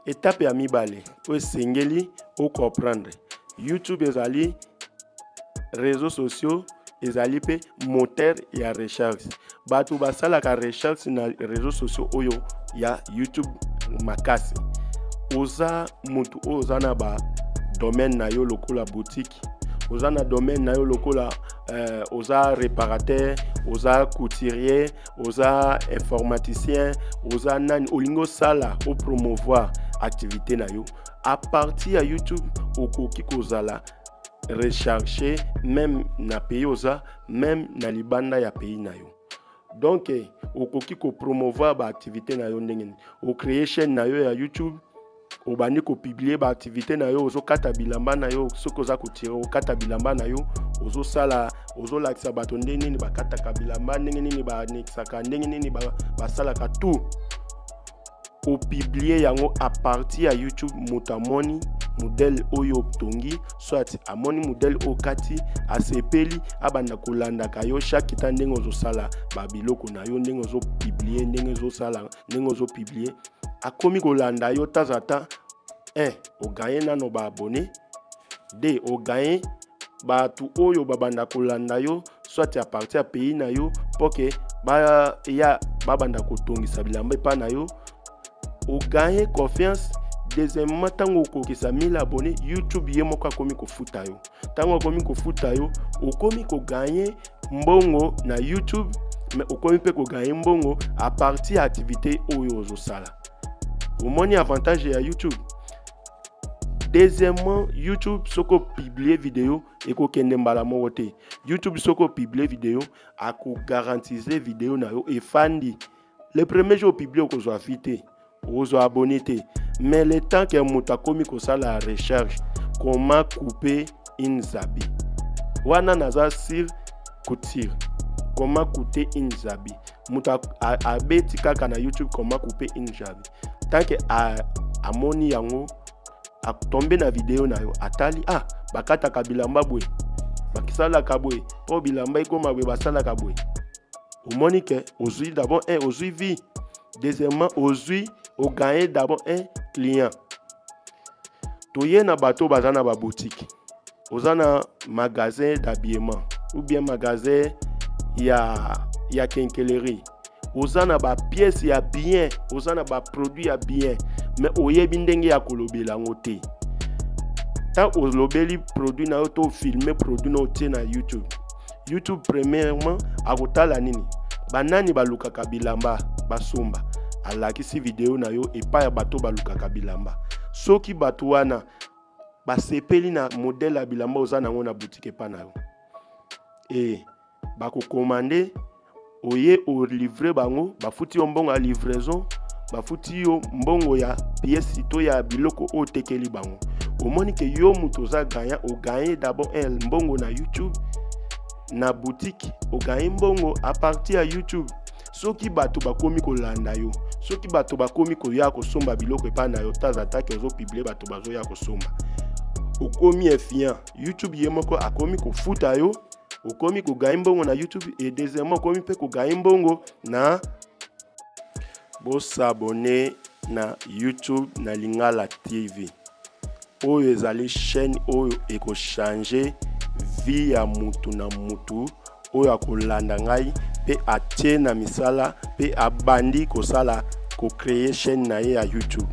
étape ya mibale oyo esengeli comprendre. YouTube ezali réseaux sociaux, ezali pe moteur ya recherche. Bato basalaka recherche na réseaux sociaux oyo ya YouTube makasi. Oza mutu oza na ba domaine na yo lokola boutique, oza na domaine na yo lokola oza réparateur, oza couturier, oza informaticien, oza nani olingo sala o promouvoir activité na yo. À partir ya YouTube okoki kozala rechercher même na pays oza, même na libanda ya pays na yo. Donc okoki ko promouvoir ba activité na yo ndenge o créer chaîne na yo ya YouTube, obandi ko publier ba activité na yo, ozo kata bilamba na yo, soko za kutira o kata bilamba na yo, ozo sala ozo lakisa bato ndenge nini ba kata ka bilamba, ndenge nini ba nexaka, ndenge nini ba sala ka tout. O publier yango à partir ya YouTube. Mutamoni modèle oyo tongi, soit amoni modèle okati asepeli abanda kolanda kayo chaque temps ndenge ozo sala ba biloko na yo, ndenge ozo publier, ndenge ozo sala, ndenge ozo publier akomi kolanda yo tazata. O gagne nano ba abonné, de o gagne batu oyo babanda kolanda yo, soit à partir ya pays na yo poke ba ya babanda kotongisa bilamba pa na yo. O gagne confiance. Deuxièmement, tango okokisa 1000 abonnés, YouTube ye moko akomi kofuta yo. Tango akomi kofuta yo, okomi ko gagner mbongo na YouTube, mais okomi pe ko gagner mbongo à partir activité oyo ozosala. Omoni avantage ya YouTube. Deuxièmement, YouTube soko publier vidéo eko kende mbala moko te. YouTube soko publier vidéo ako garantiser vidéo na yo efandi. Le premier jour publier okozwa vite, ozo abonné te. Mais le temps que muta komi kosa la recherche, comment couper une zabi. Wana naza sur couture. Comment couper une zabi. Muta abeti kaka na YouTube comment couper une zabi. Tant que amoni yango a tomber na vidéo na yo atali bakata kabilamba bwe. Bakisala kabwe. Po bilamba ikoma bwe basala kabwe. Omoni ke ozui d'abord ozui vie. Deuxièmement ozui o gagner d'abord un client. Toye na bato bazana ba boutique. Ozana magasin d'habillement ou bien magasin ya quincaillerie. Ozana ba pièce ya bien, ozana ba produit ya bien, mais oyebi ndenge ya kolobela ngote. Ta olobeli produit na yo to filmer produit na otie na YouTube. YouTube premièrement akotala nini? Banani balukaka bilamba basomba. Alakisi vidéo na yo epa ya bato balukaka bilamba. Soki bato wana basepeli na modèle ya bilamba ozana ngo na boutique epa na yo. Bako commander oye o livrer bango, bafuti yo mbongo ya livraison, bafuti yo mbongo ya pièce to ya biloko o tekeli bango. Omoni ke yo muto za gagnant, o gagner d'abord mbongo na YouTube, na boutique o gagner mbongo à partir ya YouTube. Soki bato bakomi kolanda yo, soki bato bakomi koya kosomba biloko epa na yo tazata ke ozo publier bato bazo ya kosomba. Okomi effiant, YouTube ye moko akomi kofuta yo, okomi ko gagner mbongo na YouTube et deuxièmement okomi pe ko gagner mbongo na bo s'abonner na YouTube na Lingala TV. Oyo ezali chaîne oyo eko changer vie ya mutu na mutu oyo akolanda ngai pe atie na misala pe abandi kosala ko créer chaîne na ye ya YouTube.